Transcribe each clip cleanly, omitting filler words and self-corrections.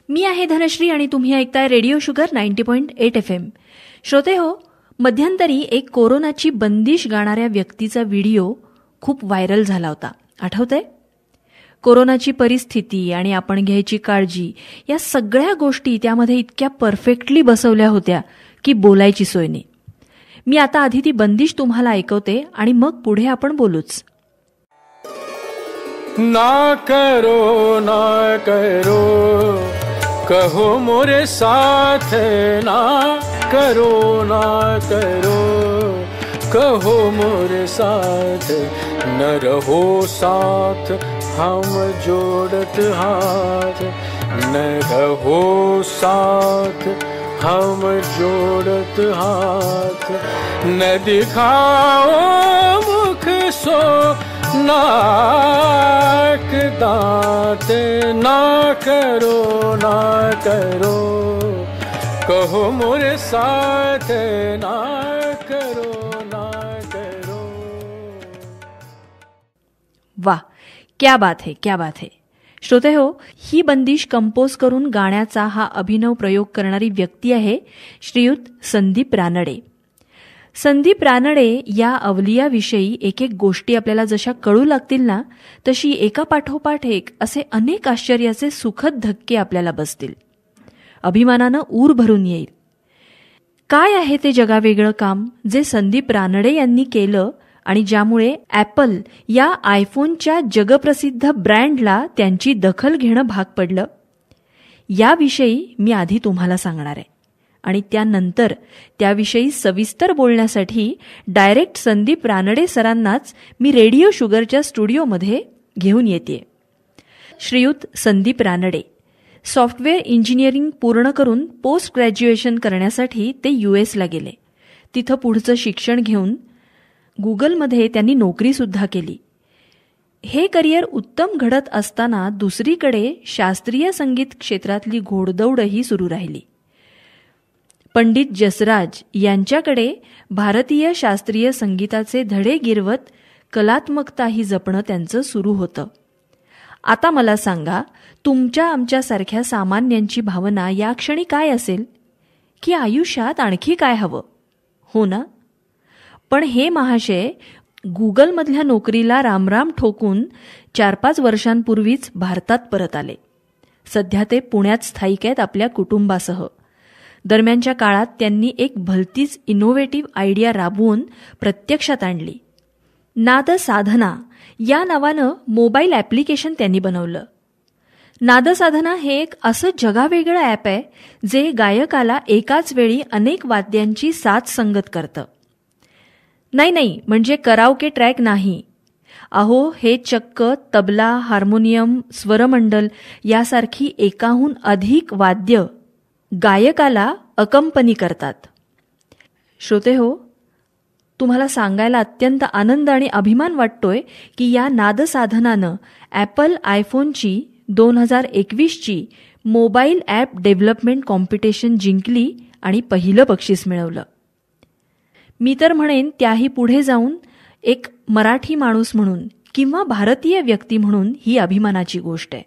मी आहे धनश्री आणि तुम्ही ऐकताय रेडिओ शुगर 90.8 FM. श्रोते हो, मध्यंतरी एक कोरोनाची बंदिश गाणाऱ्या व्यक्तीचा व्हिडिओ खूप व्हायरल झाला होता. आठवतंय? कोरोनाची परिस्थिती आणि आपण घ्यायची काळजी या सगळ्या गोष्टी त्यामध्ये इतक्या परफेक्टली बसवल्या होत्या की बोलायची सोय नाही. मी आता आधी ती बंदिश तुम्हाला ऐकवते आणि मग पुढे आपण बोलूच. ना करो कहो मोरे साथ, ना करो कहो मोरे साथ, न रहो साथ हम जोड़त हाथ, न रहो साथ हम जोड़त हाथ, न दिखाओ मुख सो नाक दांत, ना करो कहो मोरे साथ, ना करो वाह, क्या बात है, क्या बात है. श्रोते हो, ही बंदिश कंपोज करून गाण्याचा हा अभिनव प्रयोग करणारी व्यक्ती आहे श्रीयुत संदीप रानडे. संदीप रानडे या अवलियाविषयी एक एक गोष्टी आपल्याला जशा कळू लागतील ना, तशी एकापाठोपाठ एक असे अनेक आश्चर्याचे सुखद धक्के आपल्याला बसतील. अभिमानानं ऊर भरून येईल. काय आहे ते जगावेगळं काम जे संदीप रानडे यांनी केलं आणि ज्यामुळे ॲपल या आयफोनच्या जगप्रसिद्ध ब्रँडला त्यांची दखल घेणं भाग पडलं? याविषयी मी आधी तुम्हाला सांगणार आहे आणि त्यानंतर त्याविषयी सविस्तर बोलण्यासाठी डायरेक्ट संदीप रानडे सरांनाच मी रेडिओ शुगरच्या स्टुडिओमध्ये घेऊन येते. श्रीयुत संदीप रानडे सॉफ्टवेअर इंजिनिअरिंग पूर्ण करून पोस्ट ग्रॅज्युएशन करण्यासाठी ते US गेले. तिथं पुढचं शिक्षण घेऊन गुगलमध्ये त्यांनी नोकरीसुद्धा केली. हे करिअर उत्तम घडत असताना दुसरीकडे शास्त्रीय संगीत क्षेत्रातली घोडदौडही सुरू राहिली. पंडित जसराज यांच्याकडे भारतीय शास्त्रीय संगीताचे धडे गिरवत कलात्मकताही जपणं त्यांचं सुरू होतं. आता मला सांगा, तुमच्या आमच्यासारख्या सामान्यांची भावना या क्षणी काय असेल की आयुष्यात आणखी काय हवं, हो ना? पण हे महाशय गुगलमधल्या नोकरीला रामराम ठोकून 4-5 वर्षांपूर्वीच भारतात परत आले. सध्या ते पुण्यात स्थायिक आहेत आपल्या कुटुंबासह. दरम्यानच्या काळात त्यांनी एक भलतीच इनोव्हेटिव्ह आयडिया राबवून प्रत्यक्षात आणली. नादसाधना या नावानं मोबाईल ॲप्लिकेशन त्यांनी बनवलं. नादसाधना हे एक असं जगावेगळं ॲप आहे जे गायकाला एकाच वेळी अनेक वाद्यांची साथ संगत करतं. नाही, म्हणजे कराओके ट्रॅक नाही. अहो, हे चक्क तबला, हार्मोनियम, स्वरमंडल यासारखी एकाहून अधिक वाद्य गायकाला अकंपनी करतात. श्रोते हो, तुम्हाला सांगायला अत्यंत आनंद आणि अभिमान वाटतोय की या नादसाधनानं ॲपल आयफोनची 2021ची मोबाईल ॲप डेव्हलपमेंट कॉम्पिटिशन जिंकली आणि पहिलं बक्षीस मिळवलं. मी तर म्हणेन त्याही पुढे जाऊन एक मराठी माणूस म्हणून किंवा भारतीय व्यक्ती म्हणून ही अभिमानाची गोष्ट आहे.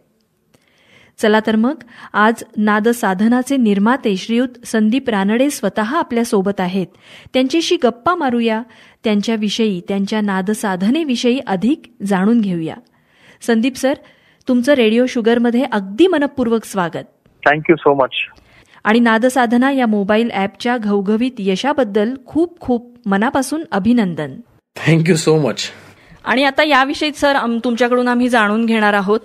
चला तर मग आज नादसाधनाचे निर्माते श्रीयुत संदीप रानडे स्वतः आपल्यासोबत आहेत. त्यांच्याशी गप्पा मारूया, त्यांच्याविषयी, त्यांच्या नादसाधनेविषयी अधिक जाणून घेऊया. संदीप सर, तुमचं रेडिओ शुगरमध्ये अगदी मनपूर्वक स्वागत. Thank you so much. आणि नादसाधना या मोबाईल ॲपच्या घवघवीत यशाबद्दल खूप खूप मनापासून अभिनंदन. Thank you so much. आणि आता याविषयी सर तुमच्याकडून आम्ही जाणून घेणार आहोत.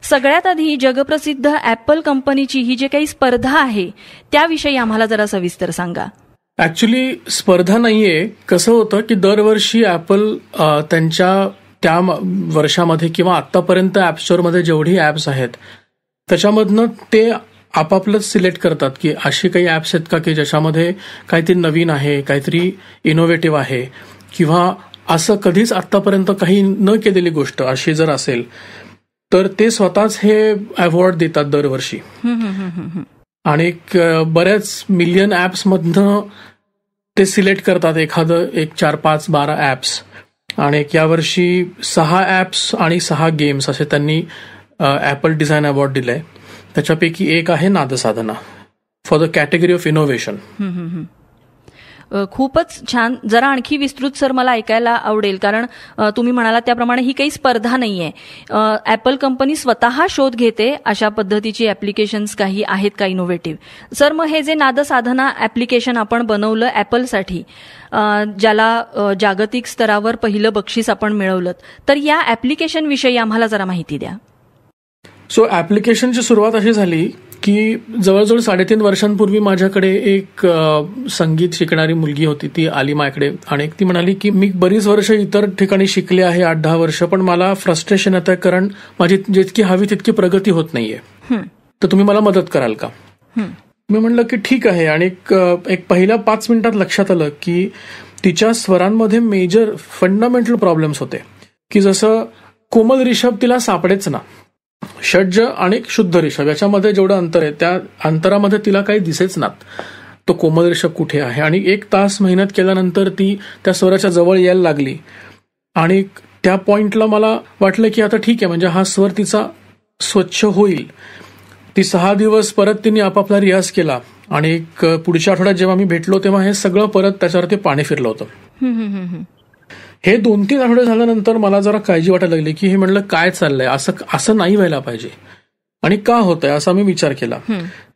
सगळ्यात आधी जगप्रसिद्ध ॲपल कंपनीची ही जे काही स्पर्धा आहे त्याविषयी आम्हाला जरा सविस्तर सांगा. ऍक्च्युली स्पर्धा नाहीये. कसं होतं की दरवर्षी ॲपल त्यांच्या त्या वर्षामध्ये किंवा आतापर्यंत ॲप स्टोअरमध्ये जेवढी ॲप्स आहेत त्याच्यामधनं ते आपापलंच सिलेक्ट करतात की अशी काही ॲप्स आहेत का की ज्याच्यामध्ये काहीतरी नवीन आहे, काहीतरी इनोव्हेटिव्ह आहे, किंवा असं कधीच आतापर्यंत काही न केलेली गोष्ट अशी जर असेल तर ते स्वतःच हे अवॉर्ड देतात दरवर्षी. आणि बऱ्याच मिलियन ॲप्समधनं ते सिलेक्ट करतात एखादं 4-5-12 ॲप्स. आणि यावर्षी 6 ॲप्स आणि 6 गेम्स असे त्यांनी ॲपल डिझाईन अवॉर्ड दिलाय. त्याच्यापैकी एक आहे Naadsadhana for the category of innovation. खूपच छान. जरा आणखी विस्तृत सर मला ऐकायला आवडेल, कारण तुम्ही म्हणालात त्याप्रमाणे ही काही स्पर्धा नाहीये. ऍपल कंपनी स्वतः शोध घेते अशा पद्धतीची ऍप्लिकेशन्स काही आहेत का इनोव्हेटिव्ह? सर, मग हे जे नादसाधना ऍप्लिकेशन आपण बनवलं ऍपलसाठी, ज्याला जागतिक स्तरावर पहिलं बक्षीस आपण मिळवलं, तर या ऍप्लिकेशन विषयी आम्हाला जरा माहिती द्या. सो ऍप्लिकेशनची सुरुवात अशी झाली की जवळजवळ 3.5 वर्षांपूर्वी माझ्याकडे एक संगीत शिकणारी मुलगी होती. ती आली माझ्याकडे आणि ती म्हणाली की मी बरीच वर्ष इतर ठिकाणी शिकले आहे, 8-10 वर्ष, पण मला फ्रस्ट्रेशन येतं कारण माझी जितकी हवी तितकी प्रगती होत नाहीये, तर तुम्ही मला मदत कराल का? मी म्हणलं की ठीक आहे. आणि एक पहिल्या 5 मिनिटात लक्षात आलं की तिच्या स्वरांमध्ये मेजर फंडामेंटल प्रॉब्लेम्स होते, की जसं कोमल रिषभ तिला सापडेच ना, षड्ज आणि शुद्ध रिषभ याच्यामध्ये जेवढं अंतर आहे त्या अंतरामध्ये तिला काही दिसेच ना, तो कोमल रिषभ कुठे आहे. आणि 1 तास मेहनत केल्यानंतर ती त्या स्वराच्या जवळ यायला लागली आणि त्या पॉइंटला मला वाटलं की आता ठीक आहे, म्हणजे हा स्वर तिचा स्वच्छ होईल. ती 6 दिवस परत तिने आपापला रियाज केला आणि पुढच्या आठवड्यात जेव्हा मी भेटलो तेव्हा हे सगळं परत त्याच्यावरती पाणी फिरलं होतं. हे 2-3 आठवडे झाल्यानंतर मला जरा काळजी वाटायला लागली की हे म्हणलं काय चाललंय, असं नाही व्हायला पाहिजे आणि का होतंय असा मी विचार केला.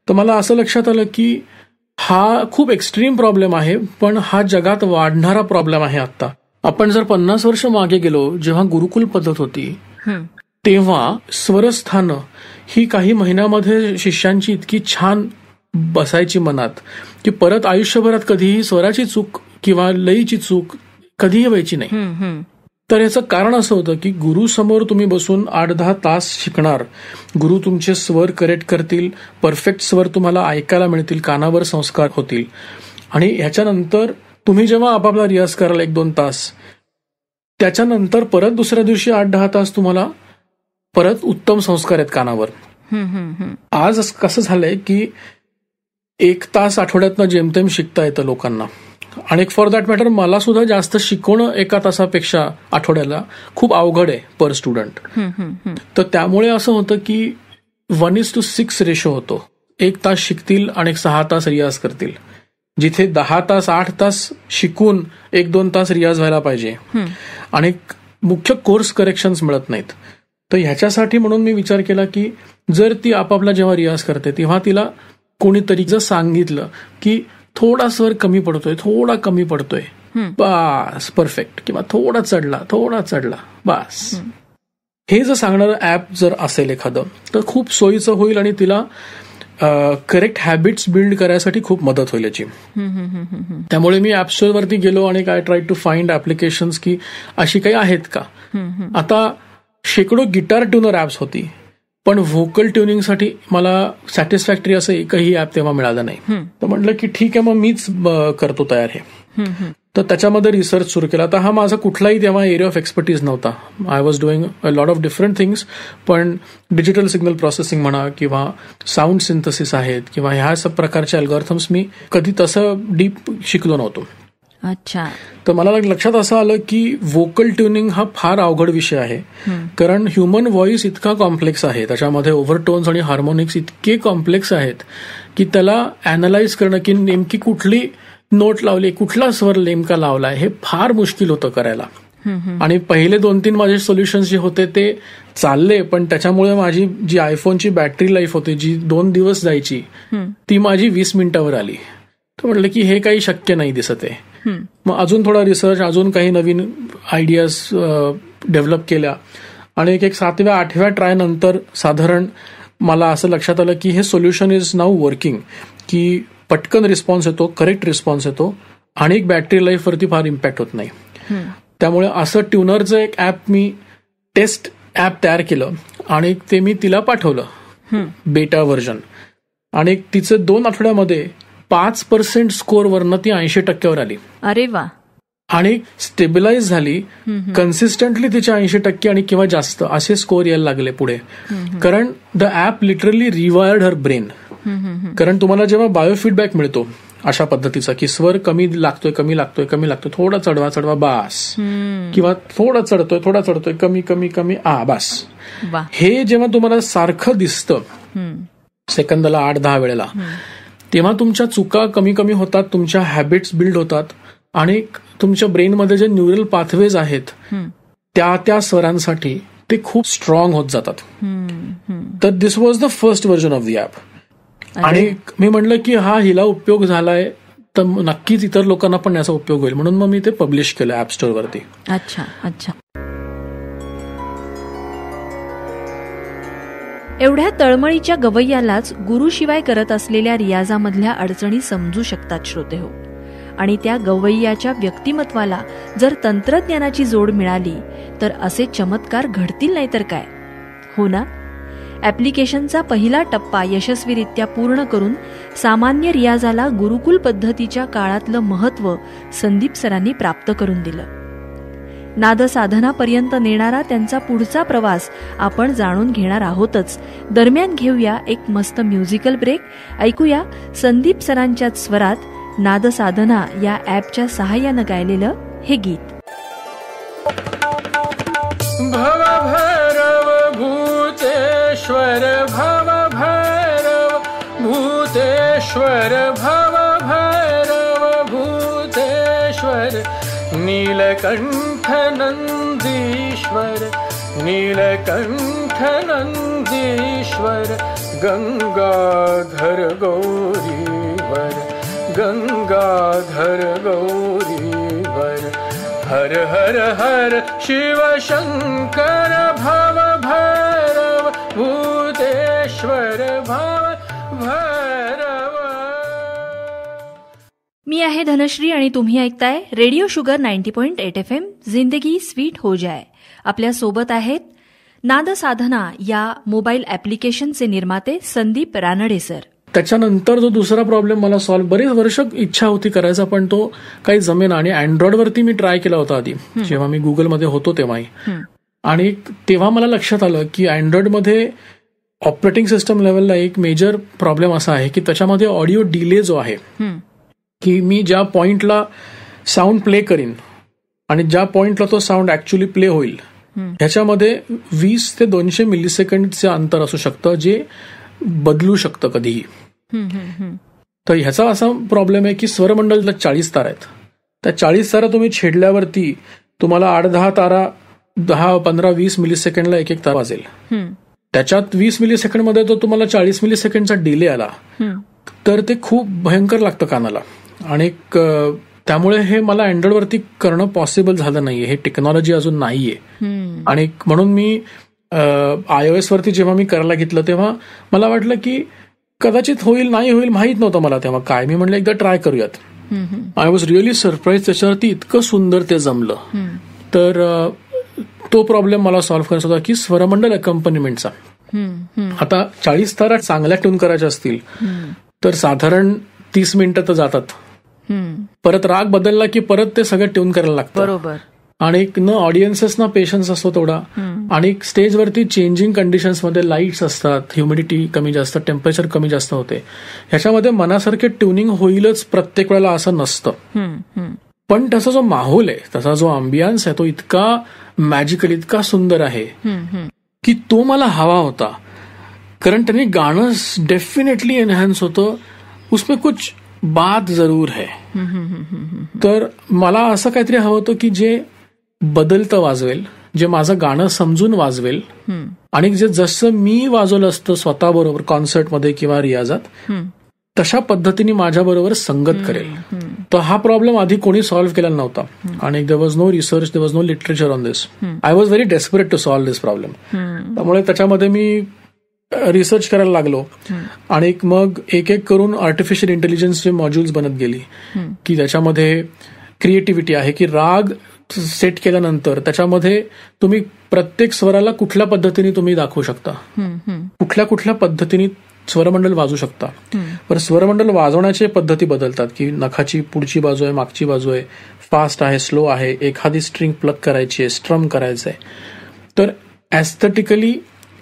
तर मला असं लक्षात आलं की हा खूप एक्स्ट्रीम प्रॉब्लेम आहे, पण हा जगात वाढणारा प्रॉब्लेम आहे. आता आपण जर 50 वर्ष मागे गेलो, जेव्हा गुरुकुल पद्धत होती, तेव्हा स्वरस्थानं ही काही महिन्यामध्ये शिष्यांची इतकी छान बसायची मनात की परत आयुष्यभरात कधीही स्वराची चूक किंवा लयीची चूक कधीही व्हायची नाही. तर याचं कारण असं होतं की गुरु समोर तुम्ही बसून 8-10 तास शिकणार, गुरु तुमचे स्वर करेक्ट करतील, परफेक्ट स्वर तुम्हाला ऐकायला मिळतील, कानावर संस्कार होतील आणि ह्याच्यानंतर तुम्ही जेव्हा आपापला रियाज कराल 1-2 तास, त्याच्यानंतर परत दुसऱ्या दिवशी 8-10 तास तुम्हाला परत उत्तम संस्कार आहेत कानावर. आज कसं झालंय की 1 तास आठवड्यातनं जेमतेम शिकता येतं लोकांना आणि फॉर दॅट मॅटर मला सुद्धा जास्त शिकवणं 1 तासापेक्षा आठवड्याला खूप अवघड आहे पर स्टुडंट. तर त्यामुळे असं होतं की 1:6 रेशो होतो. 1 तास शिकतील आणि 6 तास रियाज करतील, जिथे 10 तास 8 तास शिकून 1-2 तास रियाज व्हायला पाहिजे आणि मुख्य कोर्स करेक्शन्स मिळत नाहीत. तर ह्याच्यासाठी म्हणून मी विचार केला की जर ती आपापला जेव्हा रियाज करते तेव्हा तिला कोणीतरी जर सांगितलं की थोडा स्वर कमी पडतोय, थोडा कमी पडतोय, बास परफेक्ट, किंवा थोडा चढला बास, हे जर सांगणारं ऍप जर असेल एखादं तर खूप सोयीचं होईल आणि तिला करेक्ट हॅबिट्स बिल्ड करायसाठी खूप मदत होईल याची. त्यामुळे मी ऍप स्टोअर वरती गेलो आणि I try to find applications की अशी काही आहेत का. आता शेकडो गिटार ट्युनर ऍप्स होती, पण व्होकल ट्युनिंगसाठी मला सॅटिस्फॅक्टरी असं एकही ऍप तेव्हा मिळालं नाही. तर म्हटलं की ठीक आहे, मग मीच करतो तयार हे. तर त्याच्यामध्ये रिसर्च सुरू केला. तर हा माझा कुठलाही तेव्हा एरिया ऑफ एक्सपर्टीज नव्हता. I was doing a lot of different things, पण डिजिटल सिग्नल प्रोसेसिंग म्हणा किंवा साऊंड सिंथसिस आहेत किंवा ह्या सब प्रकारचे अल्गोरिथम्स मी कधी तसं डीप शिकलो नव्हतो. अच्छा. तर मला लक्षात असं आलं की व्होकल ट्युनिंग हा फार अवघड विषय आहे, कारण ह्युमन व्हॉइस इतका कॉम्प्लेक्स आहे, त्याच्यामध्ये ओव्हरटोन्स आणि हार्मोनिक्स इतके कॉम्प्लेक्स आहेत की त्याला अॅनालाइज करणं की नेमकी कुठली नोट लावली, कुठला स्वर नेमका लावलाय, हे फार मुश्किल होतं करायला. आणि पहिले 2-3 माझे सोल्युशन्स जे होते ते चालले, पण त्याच्यामुळे माझी जी आयफोनची बॅटरी लाईफ होती जी 2 दिवस जायची ती माझी 20 मिनिटावर आली. तर म्हटलं की हे काही शक्य नाही दिसत आहे. मग अजून थोडा रिसर्च, अजून काही नवीन आयडियाज डेव्हलप केल्या आणि एक 7व्या-8व्या ट्राय नंतर साधारण मला असं लक्षात आलं की हे सोल्युशन इज नाऊ वर्किंग, की पटकन रिस्पॉन्स येतो, करेक्ट रिस्पॉन्स येतो आणि एक बॅटरी लाईफ वरती फार इम्पॅक्ट होत नाही. त्यामुळे असं ट्युनरचं एक ऍप मी टेस्ट ऍप तयार केलं आणि ते मी तिला पाठवलं, बेटा व्हर्जन, आणि तिचं 2 आठवड्यामध्ये 5% स्कोअरवरनं ती 80% आली. अरे वा. आणि स्टेबिलाइज झाली, कन्सिस्टंटली तिच्या 80% आणि किंवा जास्त असे स्कोअर यायला लागले पुढे, कारण the app literally rewired her brain. कारण तुम्हाला जेव्हा बायोफीडबॅक मिळतो अशा पद्धतीचा की स्वर कमी लागतोय, थोडा चढवा बास, किंवा थोडा चढतोय कमी बास, हे जेव्हा तुम्हाला सारखं दिसतं सेकंदाला 8-10 वेळेला, तेव्हा तुमच्या चुका कमी कमी होतात, तुमच्या हॅबिट्स बिल्ड होतात आणि तुमच्या ब्रेनमध्ये जे न्यूरल पाथवेज आहेत त्या स्वरांसाठी ते खूप स्ट्रॉंग होत जातात. तर this was the first version of the app. आणि मी म्हणलं की हिला उपयोग झालाय तर नक्कीच इतर लोकांना पण याचा उपयोग होईल, म्हणून मग मी ते पब्लिश केलं ऍप स्टोअर वरती. अच्छा अच्छा. एवढ्या तळमळीच्या गवय्यालाच गुरुशिवाय करत असलेल्या रियाजामधल्या अडचणी समजू शकतात श्रोतेहो. आणि त्या गवय्याच्या व्यक्तिमत्वाला जर तंत्रज्ञानाची जोड मिळाली तर असे चमत्कार घडतील नाही तर काय, हो ना? ऍप्लिकेशनचा पहिला टप्पा यशस्वीरित्या पूर्ण करून सामान्य रियाजाला गुरुकुल पद्धतीच्या काळातलं महत्त्व संदीप सरांनी प्राप्त करून दिलं. नादसाधनापर्यंत नेणारा त्यांचा पुढचा प्रवास आपण जाणून घेणार आहोतच. दरम्यान घेऊया एक मस्त म्युझिकल ब्रेक. ऐकूया संदीप सरांच्याच स्वरात नादसाधना या ऍपच्या सहाय्यानं गायलेलं हे गीत. भव भैरव भूतेश्वर, भव भैरव भूतेश्वर, भव भैरव भूतेश्वर, नीलकंठ नंदीश्वर, नीलकंठ नंदीश्वर, गंगाधर गौरीवर, गंगाधर गौरीवर, हर हर हर शिव शंकर, भव भैरव भूतेश्वर, भव भैरव. मी आहे धनश्री आणि तुम्ही ऐकताय रेडिओ शुगर 90.8 FM, जिंदगी स्वीट हो जाय. आपल्या सोबत आहेत नादसाधना या मोबाईल ऍप्लिकेशनचे निर्माते संदीप रानडे सर. त्याच्यानंतर जो दुसरा प्रॉब्लेम मला सॉल्व्ह, बरेच वर्ष इच्छा होती करायचा पण तो काही जमेना. आणि अँड्रॉइडवरती मी ट्राय केला होता आधी, जेव्हा मी गुगलमध्ये होतो तेव्हाही. आणि तेव्हा मला लक्षात आलं की अँड्रॉइडमध्ये ऑपरेटिंग सिस्टम लेवलला एक मेजर प्रॉब्लेम असा आहे की त्याच्यामध्ये ऑडिओ डिले जो आहे, की मी ज्या पॉइंटला साऊंड प्ले करीन आणि ज्या पॉइंटला तो साऊंड ऍक्च्युली प्ले होईल ह्याच्यामध्ये 20 ते 200 मिलीसेकंडचे अंतर असू शकतं, जे बदलू शकतं कधीही. तर ह्याचा असा प्रॉब्लेम आहे की स्वरमंडलला 40 तारा आहेत. त्या 40 तारा तुम्ही छेडल्यावरती तुम्हाला 8-10 तारा 10-15-20 मिलीसेकंडला एक तारा वाजेल. त्याच्यात 20 मिलीसेकंडमध्ये तो तुम्हाला 40 मिलीसेकंडचा डिले आला तर ते खूप भयंकर लागतं कानाला. आणि त्यामुळे हे मला अँड्रॉइडवरती करणं पॉसिबल झालं नाहीये, हे टेक्नॉलॉजी अजून नाहीये. आणि म्हणून मी iOS वरती जेव्हा मी करायला घेतलं तेव्हा मला वाटलं की कदाचित होईल नाही होईल माहीत नव्हतं मला तेव्हा काय. मी म्हणलं एकदा ट्राय करूयात. आय वॉज रिअली सरप्राईज, त्याच्यावरती इतकं सुंदर ते जमलं. तर तो प्रॉब्लेम मला सॉल्व्ह करायचा होता की स्वरमंडल अकंपनिमेंटचा. आता 40 तारा चांगल्या ट्यून करायच्या असतील तर साधारण 30 मिनिटं तर जातात. परत राग बदलला की परत ते सगळं ट्यून करायला लागतं. बरोबर. आणि न ऑडियन्सेसना पेशन्स असतो तेवढा. आणि स्टेजवरती चेंजिंग कंडिशन्समध्ये लाईट्स असतात, ह्युमिडिटी कमी जास्त, टेम्परेचर कमी जास्त होते. ह्याच्यामध्ये मनासारखे ट्युनिंग होईलच प्रत्येक वेळेला असं नसतं. पण त्याचा जो माहोल आहे, त्याचा जो अँबियन्स आहे तो इतका मॅजिकल, इतका सुंदर आहे की तो मला हवा होता. कारण त्यांनी गाणं डेफिनेटली एनहान्स होतं, उसमें कुछ बात जरूर है. तर मला असं काहीतरी हवं होतं की जे बदलतं वाजवेल, जे माझं गाणं समजून वाजवेल आणि जे जसं मी वाजवलं असतं स्वतःबरोबर कॉन्सर्टमध्ये किंवा रियाजात तशा पद्धतीने माझ्याबरोबर संगत करेल. तर हा प्रॉब्लेम आधी कोणी सॉल्व्ह केलेला नव्हता. आणि there was no research, there was no literature on this. I was very desperate to solve this problem. त्यामुळे त्याच्यामध्ये मी रिसर्च करायला लागलो आणि मग एक एक करून आर्टिफिशियल इंटेलिजन्सचे मॉड्यूल्स बनत गेली की त्याच्यामध्ये क्रिएटिव्हिटी आहे की राग सेट केल्यानंतर त्याच्यामध्ये तुम्ही प्रत्येक स्वराला कुठल्या पद्धतीने तुम्ही दाखवू शकता, कुठल्या कुठल्या पद्धतीने स्वरमंडल वाजू शकता. पण स्वरमंडल वाजवण्याचे पद्धती बदलतात की नखाची पुढची बाजू आहे, मागची बाजू आहे, फास्ट आहे, स्लो आहे, एखादी स्ट्रिंग प्लग करायची आहे, स्ट्रम करायचं आहे. तर ऍस्थेटिकली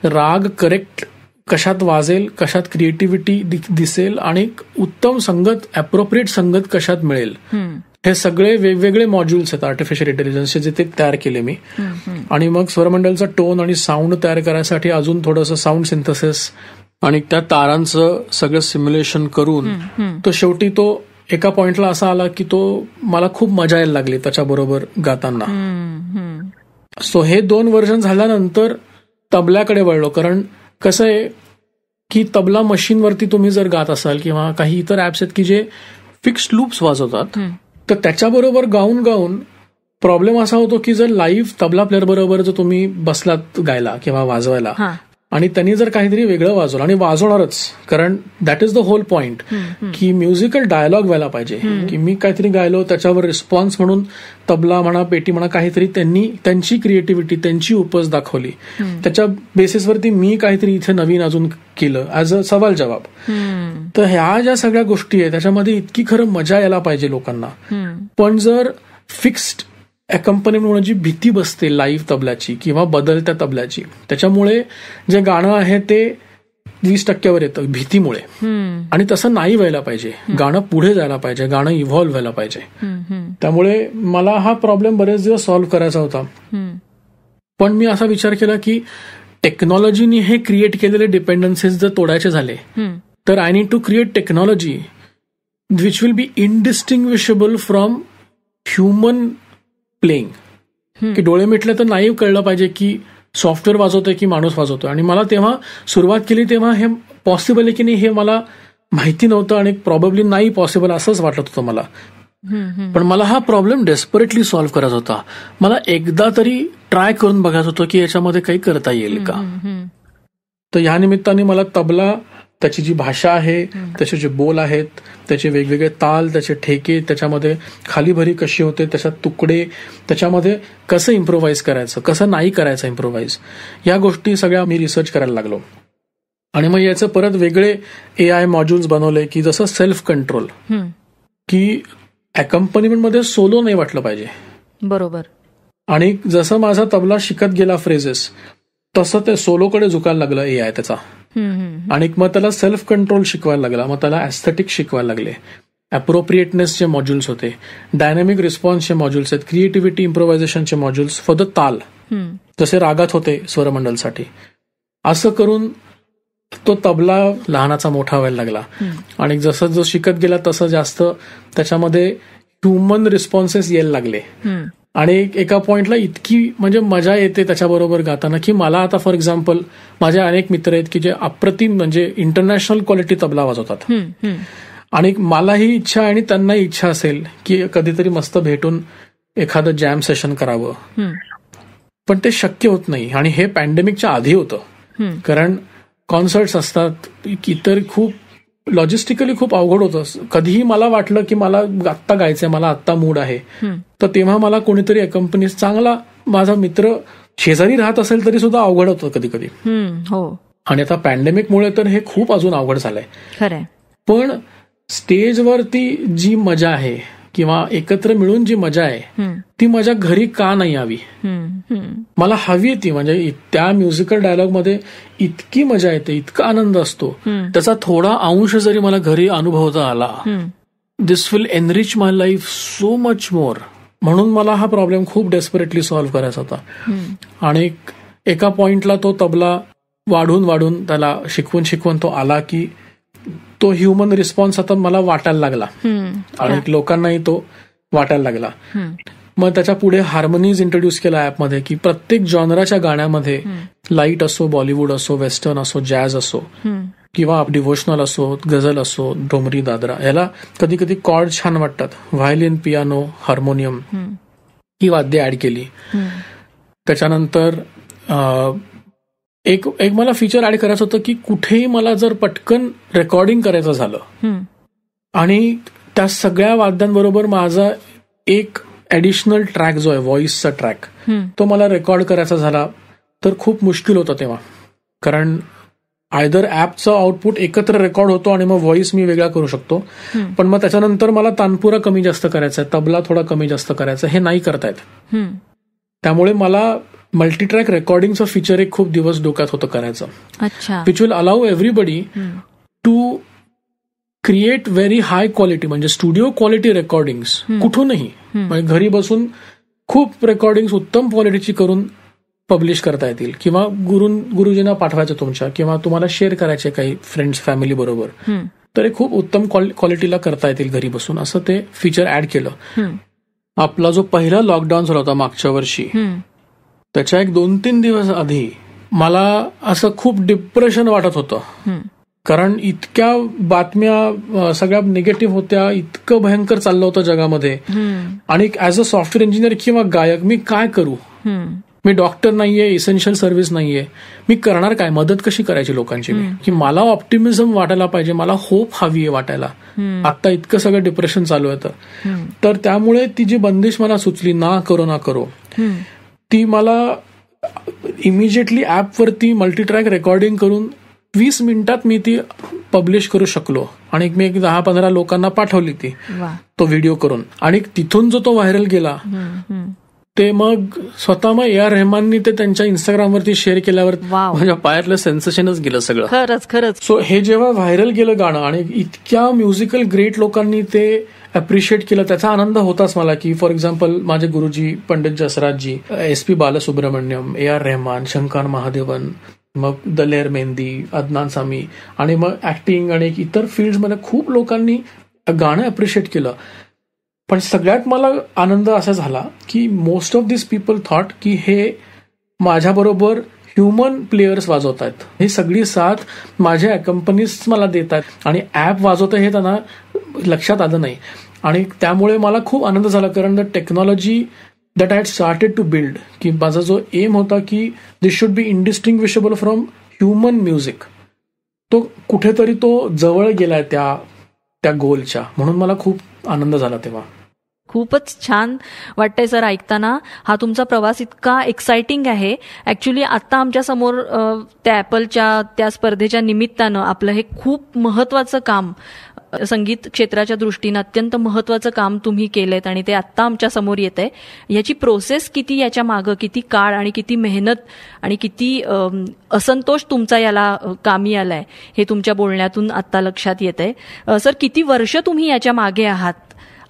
राग करेक्ट कशात वाजेल, कशात क्रिएटिव्हिटी दिसेल आणि उत्तम संगत, अप्रोप्रिएट संगत कशात मिळेल, हे सगळे वेगवेगळे मॉड्यूल्स आहेत आर्टिफिशियल इंटेलिजन्सचे जे ते तयार केले मी. आणि मग स्वरमंडलचा टोन आणि साऊंड तयार करायसाठी अजून थोडंसं साऊंड सिंथेसिस आणि त्या तारांचं सगळं सिम्युलेशन करून तो शेवटी तो एका पॉइंटला असा आला की तो मला खूप मजा यायला लागली त्याच्याबरोबर गाताना. सो हे 2 वर्जन झाल्यानंतर तबल्याकडे वळलो. कारण कसं आहे की तबला मशीनवरती तुम्ही जर गात असाल किंवा काही इतर ऍप्स आहेत की जे फिक्स्ड लूप्स वाजवतात, तर त्याच्याबरोबर गाऊन प्रॉब्लेम असा होतो की जर लाईव्ह तबला प्लेअर बरोबर जर तुम्ही बसलात गायला किंवा वाजवायला आणि त्यांनी जर काहीतरी वेगळं वाजवलं, आणि वाजवणारच, कारण that is the whole point की म्युझिकल डायलॉग व्हायला पाहिजे की मी काहीतरी गायलो त्याच्यावर रिस्पॉन्स म्हणून तबला म्हणा पेटी म्हणा काहीतरी त्यांनी त्यांची क्रिएटिव्हिटी त्यांची उपज दाखवली, त्याच्या बेसिसवरती मी काहीतरी इथे नवीन अजून केलं ऍज अ सवाल जवाब. तर ह्या ज्या सगळ्या गोष्टी आहेत त्याच्यामध्ये इतकी खरं मजा यायला पाहिजे लोकांना. पण जर फिक्स्ड अकंपनीमेंट जी भीती बसते लाईव्ह तबल्याची किंवा बदलत्या तबल्याची, त्याच्यामुळे जे गाणं आहे ते 20% येतं भीतीमुळे. आणि तसं नाही व्हायला पाहिजे. गाणं पुढे जायला पाहिजे, गाणं इव्हॉल्व्ह व्हायला पाहिजे. त्यामुळे मला हा प्रॉब्लेम बरेच दिवस सॉल्व्ह करायचा होता. पण मी असा विचार केला की टेक्नॉलॉजीनी हे क्रिएट केलेले डिपेंडन्सीज जर तोडायचे झाले तर I need to create technology which will be indistinguishable from human playing. की डोळे मिटले तर नाही कळलं पाहिजे की सॉफ्टवेअर वाजवतोय की माणूस वाजवतोय. आणि मला तेव्हा सुरुवात केली तेव्हा हे पॉसिबल आहे की नाही हे मला माहिती नव्हतं आणि प्रॉबेबली नाही पॉसिबल असंच वाटत होतं मला. पण मला हा प्रॉब्लेम डेस्परेटली सॉल्व्ह करायचा होता. मला एकदा तरी ट्राय करून बघायचं होतं की याच्यामध्ये काही करता येईल का. तर ह्या निमित्ताने मला तबला, त्याची जी भाषा आहे, त्याचे जे बोल आहेत, त्याचे वेगवेगळे ताल, त्याचे ठेके, त्याच्यामध्ये खालीभरी कशी होते, त्याच्यात तुकडे, त्याच्यामध्ये कसं इम्प्रोव्हाइज करायचं, कसं नाही करायचं इम्प्रोव्हाइज, या गोष्टी सगळ्या मी रिसर्च करायला लागलो. आणि मग याचं परत वेगळे AI मॉड्यूल्स बनवले की जसं सेल्फ कंट्रोल, की अकंपनीमेंटमध्ये सोलो नाही वाटलं पाहिजे. बरोबर. आणि जसं माझा तबला शिकत गेला फ्रेजेस तसं ते सोलोकडे झुकायला लागलं AI त्याचा. आणि मग त्याला सेल्फ कंट्रोल शिकवायला लागला, मग त्याला ऍस्थेटिक शिकवायला लागले, अप्रोप्रिएटनेसचे मॉड्यूल्स होते, डायनॅमिक रिस्पॉन्सचे मॉड्यूल्स आहेत, क्रिएटिव्हिटी इम्प्रोव्हायझेशनचे मॉड्यूल्स फॉर द ताल, जसे रागात होते स्वरमंडलसाठी. असं करून तो तबला लहानाचा मोठा व्हायला लागला. आणि जसं जो शिकत गेला तसं जास्त त्याच्यामध्ये ह्युमन रिस्पॉन्सेस यायला लागले. आणि एका पॉइंटला इतकी म्हणजे मजा येते त्याच्याबरोबर गाताना की मला आता फॉर एक्झाम्पल माझे अनेक मित्र आहेत की जे अप्रतिम म्हणजे इंटरनॅशनल क्वालिटी तबला वाजवतात. आणि मलाही इच्छा आणि त्यांनाही इच्छा असेल की कधीतरी मस्त भेटून एखादं जॅम सेशन करावं, पण ते शक्य होत नाही. आणि हे पॅन्डेमिकच्या आधी होतं, कारण कॉन्सर्ट्स असतात, इतर खूप लॉजिस्टिकली खूप अवघड होतं. कधीही मला वाटलं की मला आत्ता गायचंय, मला आत्ता मूड आहे, तर तेव्हा मला कोणीतरी कंपनी चांगला माझा मित्र शेजारी राहत असेल तरी सुद्धा अवघड होतं कधी कधी. आणि आता पॅन्डेमिकमुळे तर हे खूप अजून अवघड झालंय. खरंय. पण स्टेजवरती जी मजा आहे किंवा एकत्र मिळून जी मजा आहे ती मजा घरी का नाही यावी. मला हवी ती, म्हणजे त्या म्युझिकल डायलॉग मध्ये इतकी मजा येते, इतका आनंद असतो, त्याचा थोडा अंश जरी मला घरी अनुभवता आला, this will enrich my life so much more. म्हणून मला हा प्रॉब्लेम खूप डेस्परेटली सॉल्व्ह करायचा होता. आणि एका पॉइंटला तो तबला वाढून त्याला शिकवून तो आला की तो ह्युमन रिस्पॉन्स आता मला वाटायला लागला आणि लोकांनाही तो वाटायला लागला. मग त्याच्या पुढे हार्मोनीज इंट्रोड्यूस केला ऍपमध्ये की प्रत्येक जॉनराच्या गाण्यामध्ये, लाईट असो, बॉलिवूड असो, वेस्टर्न असो, जॅझ असो किंवा डिव्होशनल असो, गझल असो, डोमरी, दादरा, याला कधी कधी कॉर्ड छान वाटतात, व्हायोलिन, पियानो, हार्मोनियम ही वाद्य ऍड केली. त्याच्यानंतर एक मला फीचर ऍड करायचं होतं की कुठेही मला जर पटकन रेकॉर्डिंग करायचं झालं आणि त्या सगळ्या वाद्यांबरोबर माझा एक ऍडिशनल ट्रॅक जो आहे व्हॉइसचा ट्रॅक, तो मला रेकॉर्ड करायचा झाला तर खूप मुश्किल होतं तेव्हा. कारण आयदर ऍपचा आउटपुट एकत्र रेकॉर्ड होतो आणि मग व्हॉइस मी वेगळा करू शकतो, पण मग त्याच्यानंतर मला तानपुरा कमी जास्त करायचा आहे, तबला थोडा कमी जास्त करायचा, हे नाही करतायत. त्यामुळे मला मल्टीट्रॅक रेकॉर्डिंगचं फीचर एक खूप दिवस डोक्यात होतं करायचं, which will allow everybody to create very high quality, म्हणजे स्टुडिओ क्वालिटी रेकॉर्डिंग्स कुठूनही, म्हणजे घरी बसून खूप रेकॉर्डिंग्स उत्तम क्वालिटीची करून पब्लिश करता येतील किंवा गुरुजींना पाठवायचं तुमच्या किंवा तुम्हाला शेअर करायचे काही फ्रेंड्स फॅमिली बरोबर, तर हे खूप उत्तम क्वालिटीला करता येतील घरी बसून, असं ते फीचर ऍड केलं. आपला जो पहिला लॉकडाऊन झाला होता मागच्या वर्षी, त्याच्या 2-3 दिवस आधी मला असं खूप डिप्रेशन वाटत होतं, कारण इतक्या बातम्या सगळ्या निगेटिव्ह होत्या, इतकं भयंकर चाललं होतं जगामध्ये. आणि ऍज अ सॉफ्टवेअर इंजिनियर किंवा गायक मी काय करू, मी डॉक्टर नाहीये, इसेन्शियल सर्व्हिस नाहीये, मी करणार काय, मदत कशी करायची लोकांची, की मला ऑप्टिमिझम वाटायला पाहिजे, मला होप हवी आहे वाटायला. आता इतकं सगळं डिप्रेशन चालू आहे, तर त्यामुळे ती जी बंदिश मला सुचली, ना करो, ती मला इमिजिएटली ऍपवरती मल्टीट्रॅक रेकॉर्डिंग करून 20 मिनिटात मी ती पब्लिश करू शकलो. आणि मी 10-15 लोकांना पाठवली ती, तो व्हिडिओ करून. आणि तिथून जो तो व्हायरल गेला, ते मग स्वतः मग A.R. रहमाननी ते त्यांच्या इंस्टाग्रामवरती शेअर केल्यावर माझ्या पायातलं सेन्सेशनच गेलं सगळं. खरंच. सो हे जेव्हा व्हायरल गेलं गाणं आणि इतक्या म्युझिकल ग्रेट लोकांनी ते अप्रिशिएट केलं, त्याचा आनंद होताच मला. की फॉर एक्झाम्पल माझे गुरुजी पंडित जसराजजी, SP बालसुब्रमण्यम, A.R. रहमान, शंकर महादेवन, मग दलेर मेहंदी, अदनान सामी, आणि मग ऍक्टिंग आणि इतर फील्ड्समध्ये खूप लोकांनी गाणं अप्रिशिएट केलं. पण सगळ्यात मला आनंद असा झाला की most of this people thought की हे माझ्याबरोबर ह्युमन प्लेयर्स वाजवत आहेत, ही सगळी साथ माझ्या कंपनीज मला देत आहेत आणि ऍप वाजवत हे त्यांना लक्षात आलं नाही. आणि त्यामुळे मला खूप आनंद झाला, कारण the technology that I had started to build, की माझा जो एम होता की this should be indistinguishable from human music, तो कुठेतरी तो जवळ गेलाय त्या गोलच्या. म्हणून मला खूप आनंद झाला तेव्हा. खूपच छान वाटतंय सर ऐकताना. हा तुमचा प्रवास इतका एक्साइटिंग आहे. ऍक्च्युली आता आमच्या समोर त्या ऍपलच्या त्या स्पर्धेच्या निमित्तानं आपलं हे खूप महत्वाचं काम, संगीत क्षेत्राच्या दृष्टीनं अत्यंत महत्वाचं काम तुम्ही केलंय आणि ते आत्ता आमच्या समोर येतंय. याची प्रोसेस किती, याच्या मागं किती काळ आणि किती मेहनत आणि किती असंतोष तुमचा याला कामी आलाय, हे तुमच्या बोलण्यातून आत्ता लक्षात येतंय. सर, किती वर्ष तुम्ही याच्या मागे आहात?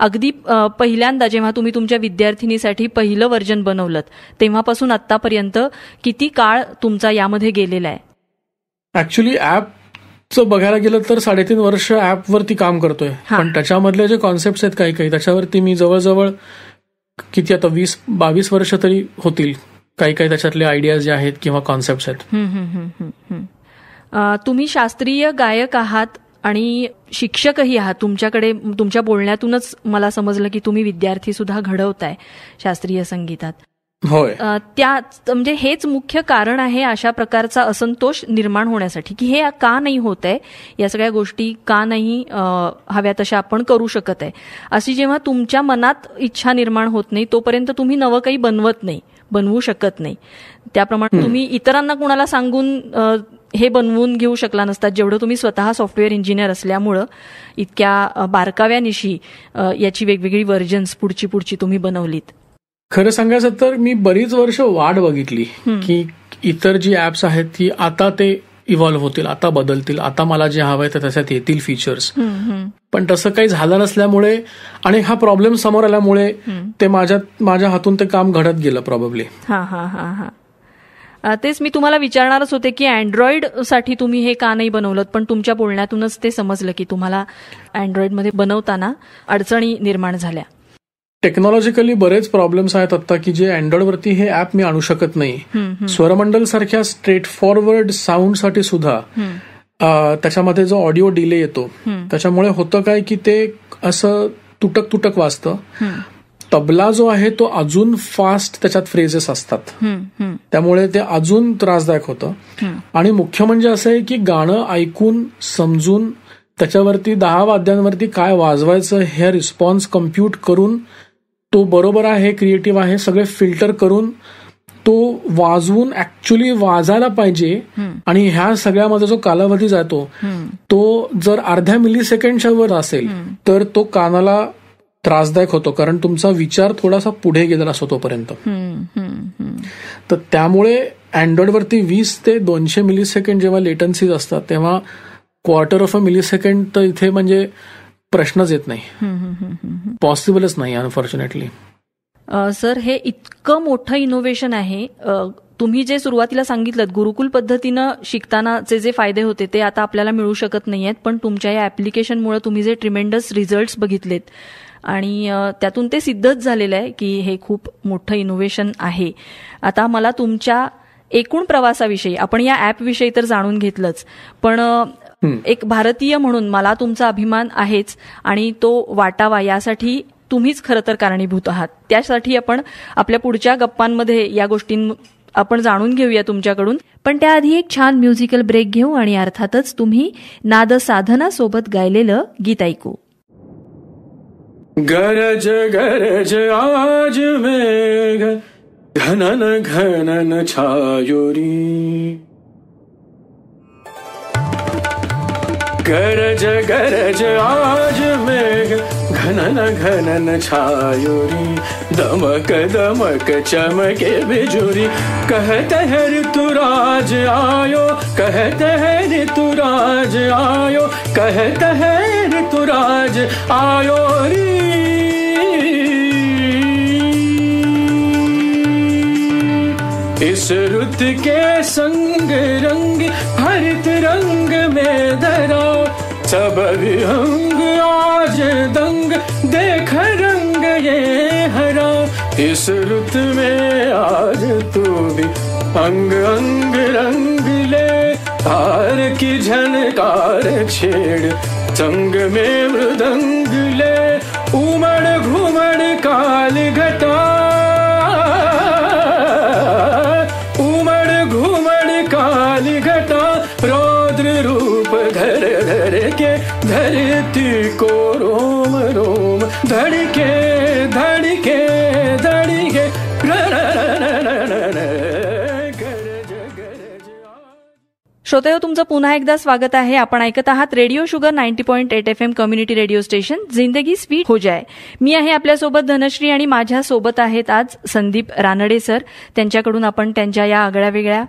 अगदी पहिल्यांदा जेव्हा तुम्ही तुमच्या विद्यार्थिनीसाठी पहिलं व्हर्जन बनवलं तेव्हापासून आतापर्यंत किती काळ तुमचा यामध्ये गेलेला आहे? ऍक्च्युली ऍपचं बघायला गेलं तर 3.5 वर्ष ऍपवरती काम करतोय, पण त्याच्यामधले जे कॉन्सेप्ट आहेत काही त्याच्यावरती मी जवळजवळ किती आता 20-22 वर्ष तरी होतील. काही त्याच्यातले आयडियाज जे आहेत किंवा कॉन्सेप्ट आहेत. तुम्ही शास्त्रीय गायक आहात आणि शिक्षकही आहात. तुमच्याकडे तुमच्या बोलण्यातूनच मला समजलं की तुम्ही विद्यार्थी सुद्धा घडवताय शास्त्रीय संगीतात. होय. म्हणजे हेच मुख्य कारण आहे अशा प्रकारचा असंतोष निर्माण होण्यासाठी, की हे का नाही होत आहे, या सगळ्या गोष्टी का नाही हव्या तशा आपण करू शकत आहे, अशी जेव्हा तुमच्या मनात इच्छा निर्माण होत नाही तोपर्यंत तुम्ही नवं काही बनवू शकत नाही. त्याप्रमाणे तुम्ही इतरांना कुणाला सांगून हे बनवून घेऊ शकला नसतात जेवढं तुम्ही स्वतः सॉफ्टवेअर इंजिनियर असल्यामुळं इतक्या बारकाव्यानिशी याची वेगवेगळी व्हर्जन्स पुढची तुम्ही बनवलीत. खरं सांगायचं तर मी बरीच वर्ष वाट बघितली की इतर जी ऍप्स आहेत ती आता ते इव्हॉल्व्ह होतील, आता बदलतील, आता मला जे हवंय तर त्याच्यात येतील फीचर्स. पण तसं काही झालं नसल्यामुळे आणि हा प्रॉब्लेम समोर आल्यामुळे ते माझ्या हातून ते काम घडत गेलं प्रॉब्ली. तेच मी तुम्हाला विचारणारच होते की अँड्रॉइड साठी तुम्ही हे का नाही बनवलं, पण तुमच्या बोलण्यातूनच ते समजलं की तुम्हाला अँड्रॉइडमध्ये बनवताना अडचणी निर्माण झाल्या. टेक्नॉलॉजिकली बरेच प्रॉब्लेम्स आहेत आता की जे अँड्रॉइडवरती हे ऍप मी आणू शकत नाही. स्वरमंडल सारख्या स्ट्रेट फॉरवर्ड साऊंडसाठी सुद्धा त्याच्यामध्ये जो ऑडिओ डिले येतो त्याच्यामुळे होतं काय की ते असं तुटक वाजतं. तबला जो आहे तो अजून फास्ट त्याच्यात फ्रेजेस असतात, त्यामुळे ते अजून त्रासदायक होतं. आणि मुख्य म्हणजे असं आहे की गाणं ऐकून समजून त्याच्यावरती 10 वाद्यांवरती काय वाजवायचं हे रिस्पॉन्स कम्प्यूट करून तो बरोबर आहे, क्रिएटिव्ह आहे, सगळे फिल्टर करून तो वाजवून ऍक्च्युली वाजायला पाहिजे. आणि ह्या सगळ्यामध्ये जो कालावधी जातो तो जर अर्ध्या मिलीसेकंडच्या वर असेल तर तो कानाला त्रासदायक होतो, कारण तुमचा विचार थोडासा पुढे गेलेला असतो तोपर्यंत. तर त्यामुळे अँड्रॉइडवरती 20 ते 200 मिलीसेकंड जेव्हा लेटन्सीज असतात तेव्हा क्वार्टर ऑफ अ मिलीसेकंड तर इथे म्हणजे प्रश्नच येत नाही, पॉसिबलच नाही अनफॉर्च्युनेटली. सर, हे इतकं मोठं इनोव्हेशन आहे, तुम्ही जे सुरुवातीला सांगितलं गुरुकुल पद्धतीनं शिकतानाचे जे फायदे होते ते आता आपल्याला मिळू शकत नाही आहेत, पण तुमच्या या ऍप्लिकेशनमुळे तुम्ही जे ट्रिमेंडस रिझल्ट्स बघितलेत आणि त्यातून ते सिद्धच झालेलं आहे की हे खूप मोठं इनोव्हेशन आहे. आता मला तुमच्या एकूण प्रवासाविषयी, आपण या ॲपविषयी तर जाणून घेतलंच, पण एक भारतीय म्हणून मला तुमचा अभिमान आहेच आणि तो वाटावा यासाठी तुम्हीच खरं तर कारणीभूत आहात. त्यासाठी आपण आपल्या पुढच्या गप्पांमध्ये या गोष्टी आपण जाणून घेऊया तुमच्याकडून. पण त्याआधी एक छान म्युझिकल ब्रेक घेऊ आणि अर्थातच तुम्ही नाद साधना सोबत गायलेलं गीत ऐकू. गरज गरज आज मेघ घनन घनन छायोरी, गरज गरज आज मेघ घनन घनन छायोरी, दमक दमक चमके बिजुरी, कहते हैं ऋतुराज आयो, कहते हैं ऋतुराज आयो, कहते हैं ऋतुराज आयो री. इस रुत के संग रंग हरित रंग में धरा, सब विहंग आज दंग देख रंग ये हरा. इस रुत में आज तू भी अंग अंग रंग ले, तार की झनकार छेड़ संग में मृदंग ले. उमड़ घुमड़ काल घटा, उमड़ घुमड़ काल घटा, रौद्र रूप धर धर के धरती को रोम रोम धड़के धड़के धड़के. श्रोतेहो, तुमचं पुन्हा एकदा स्वागत आहे. आपण ऐकत आहात radio sugar 90.8 FM community radio station, जिंदगी स्वीट हो जाए. मी आहे आपल्यासोबत धनश्री आणि माझ्या सोबत आहेत आज संदीप रानडे सर. त्यांच्याकडून आपण त्यांच्या या आगळ्या वेगळ्या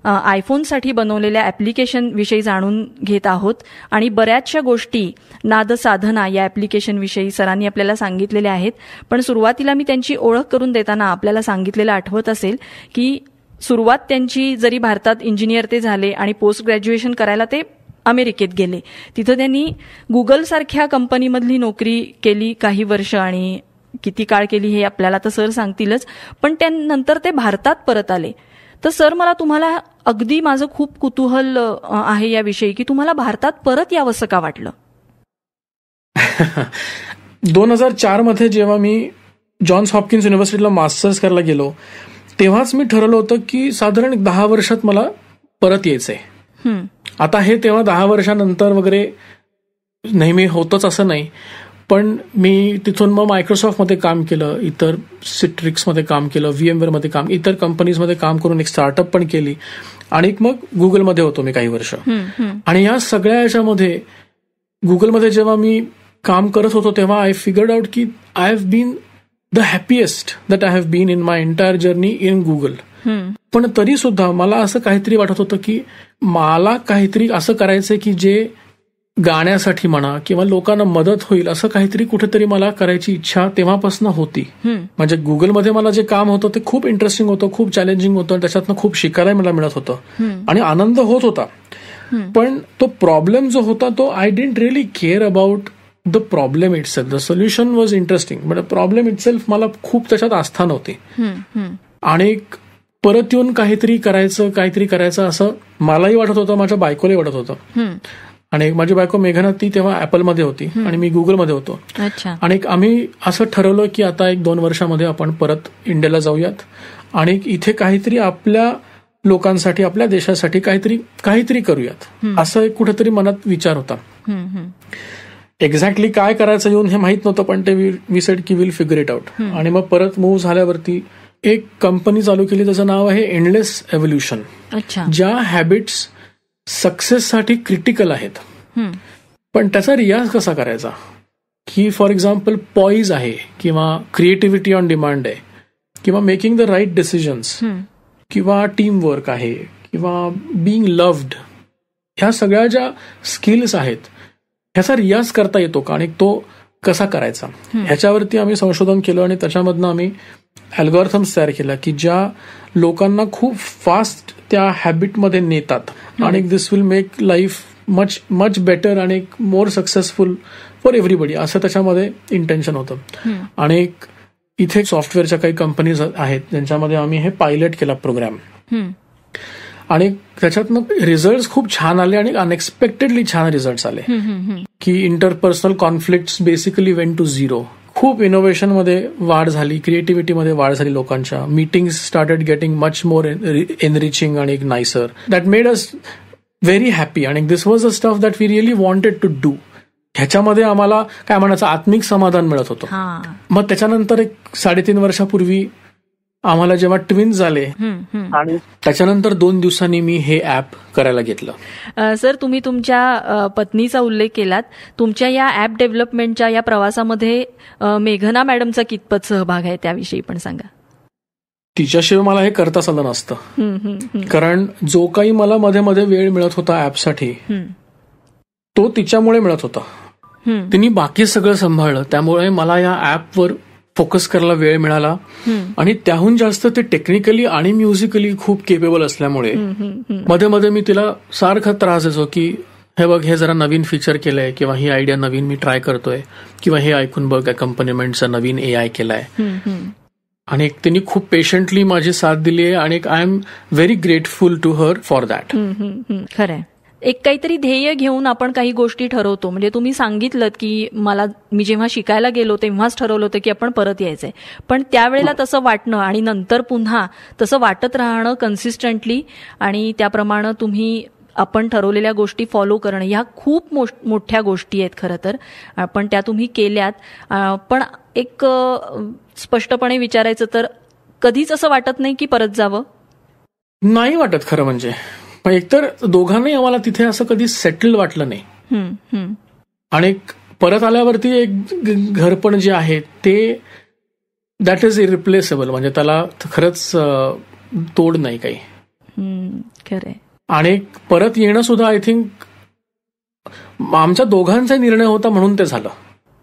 आयफोनसाठी बनवलेल्या ऍप्लिकेशन विषयी जाणून घेत आहोत आणि बऱ्याचशा गोष्टी नाद साधना या ऍप्लिकेशन विषयी सरांनी आपल्याला सांगितलेल्या आहेत. पण सुरुवातीला मी त्यांची ओळख करून देताना आपल्याला सांगितलेलं आठवत असेल की सुरुवात त्यांची जरी भारतात इंजिनियर ते झाले आणि पोस्ट ग्रॅज्युएशन करायला ते अमेरिकेत गेले. तिथं त्यांनी गुगल सारख्या कंपनीमधली नोकरी केली काही वर्ष आणि किती काळ केली हे आपल्याला तर सर सांगतीलच. पण त्यानंतर ते भारतात परत आले. तर सर, मला तुम्हाला अगदी माझं खूप कुतूहल आहे याविषयी की तुम्हाला भारतात परत यावंसं का वाटलं? 2004 मध्ये जेव्हा मी जॉन्स हॉपकिन्स युनिव्हर्सिटीला मास्टर्स करायला गेलो तेव्हाच मी ठरवलं होतं की साधारण 10 वर्षात मला परत यायचंय. आता हे तेव्हा 10 वर्षानंतर वगैरे नेहमी होतच असं नाही, पण मी तिथून मग मायक्रोसॉफ्टमध्ये काम केलं, इतर सिट्रिक्समध्ये काम केलं, VMwareमध्ये काम, इतर कंपनीजमध्ये काम करून एक स्टार्टअप पण केली आणि मग गुगलमध्ये होतो मी काही वर्ष. आणि या सगळ्या याच्यामध्ये गुगलमध्ये जेव्हा मी काम करत होतो तेव्हा आय फिगर्ड आउट की I have been the happiest that I have been in my entire journey in Google. पण तरी सुद्धा मला असं काहीतरी वाटत होतं की मला काहीतरी असं करायचंय की जे गाण्यासाठी म्हणा किंवा लोकांना मदत होईल असं काहीतरी कुठेतरी मला करायची इच्छा तेव्हापासून होती. म्हणजे गुगलमध्ये मला जे काम होतं ते खूप इंटरेस्टिंग होतं, खूप चॅलेंजिंग होतं आणि त्याच्यातनं खूप शिकायला मला मिळत होतं आणि आनंद होत होता. पण तो प्रॉब्लेम जो होता तो I didn't really care about the problem itself. The solution was interesting but problem itself मला खूप त्याच्यात आस्था नव्हती. आणि परत येऊन काहीतरी करायचं असं मलाही वाटत होतं, माझ्या बायकोलाही वाटत होतं. आणि माझी बायको मेघना ती तेव्हा ऍपलमध्ये होती आणि मी गुगलमध्ये होतो. आणि आम्ही असं ठरवलं की आता 1-2 वर्षामध्ये आपण परत इंडियाला जाऊयात आणि इथे काहीतरी आपल्या लोकांसाठी, आपल्या देशासाठी काहीतरी करूयात, असं एक कुठेतरी मनात विचार होता. एक्झॅक्टली काय करायचं येऊन हे माहित नव्हतं, पण ते वी सेड की विल फिगर इट आउट. आणि मग परत मूव्ह झाल्यावरती एक कंपनी चालू केली, त्याचं नाव आहे एंडलेस एव्होल्युशन, ज्या हॅबिट्स सक्सेससाठी क्रिटिकल आहेत. पण त्याचा रियाज कसा करायचा, की फॉर एक्झाम्पल पॉईज आहे किंवा क्रिएटिव्हिटी ऑन डिमांड आहे किंवा मेकिंग द राईट डिसिजन्स किंवा टीम वर्क आहे किंवा बिईंग लव्ड, ह्या सगळ्या ज्या स्किल्स आहेत ह्याचा रियाज करता येतो का आणि तो कसा करायचा, ह्याच्यावरती आम्ही संशोधन केलं आणि त्याच्यामधनं आम्ही अल्गोरिथम्स तयार केल्या की ज्या लोकांना खूप फास्ट त्या हॅबिटमध्ये नेतात आणि this will make life much much better आणि मोर सक्सेसफुल फॉर एव्हरीबडी, असं त्याच्यामध्ये इंटेन्शन होतं. आणि इथे सॉफ्टवेअरच्या काही कंपनीज आहेत ज्यांच्यामध्ये आम्ही हे पायलट केला प्रोग्राम आणि त्याच्यातनं रिझल्ट खूप छान आले आणि अनएक्सपेक्टेडली छान रिझल्ट आले की interpersonal conflict basically went to zero. खूप इनोव्हेशनमध्ये वाढ झाली, क्रिएटिव्हिटीमध्ये वाढ झाली लोकांच्या. Meetings started getting much more enriching आणि nicer. That made us very happy आणि this was a stuff that we really wanted to do. ह्याच्यामध्ये आम्हाला काय म्हणायचं आत्मिक समाधान मिळत होतं. मग त्याच्यानंतर एक 3.5 वर्षापूर्वी आम्हाला जेव्हा ट्विन्स झाले आणि त्याच्यानंतर 2 दिवसांनी मी हे ऍप करायला घेतलं. सर, तुम्ही तुमच्या पत्नीचा उल्लेख केलात. तुमच्या या ऍप डेव्हलपमेंटच्या या प्रवासामध्ये मेघना मॅडमचा कितपत सहभाग आहे त्याविषयी पण सांगा. तिच्याशिवाय मला हे करताच आलं नसतं, कारण जो काही मला मध्ये मध्ये वेळ मिळत होता ऍपसाठी तो तिच्यामुळे मिळत होता. तिने बाकी सगळं सांभाळलं, त्यामुळे मला या ऍपवर फोकस करायला वेळ मिळाला. आणि त्याहून जास्त ते टेक्निकली आणि म्युझिकली खूप केपेबल असल्यामुळे मध्ये मध्ये मी तिला सारखा त्रास द्यायचो की हे बघ, हे जरा नवीन फीचर केलंय किंवा ही आयडिया नवीन मी ट्राय करतोय किंवा हे ऐकून बघ अकंपनीमेंटचा नवीन AI केलाय. आणि तिने खूप पेशंटली माझी साथ दिली आहे आणि I am very grateful to her for that. खरंय, एक काहीतरी ध्येय घेऊन आपण काही गोष्टी ठरवतो. म्हणजे तुम्ही सांगितलं की मी जेव्हा शिकायला गेलो तेव्हाच ठरवलं होतं की आपण परत यायचंय, पण त्यावेळेला तसं वाटणं आणि नंतर पुन्हा तसं वाटत राहणं कन्सिस्टंटली आणि त्याप्रमाणे तुम्ही आपण ठरवलेल्या गोष्टी फॉलो करणं, ह्या खूप मोठ्या गोष्टी आहेत खरं तर. पण त्या तुम्ही केल्यात. पण एक स्पष्टपणे विचारायचं तर कधीच असं वाटत नाही की परत जावं? नाही वाटत खरं म्हणजे. पण एकतर दोघांनाही आम्हाला तिथे असं कधी सेटल वाटलं नाही. आणि परत आल्यावरती एक घर पण जे आहे ते दॅट इज इरिप्लेसेबल, म्हणजे त्याला खरंच तोड नाही काही. खरंय. आणि परत येणं सुद्धा आय थिंक आमच्या दोघांचा निर्णय होता म्हणून ते झालं.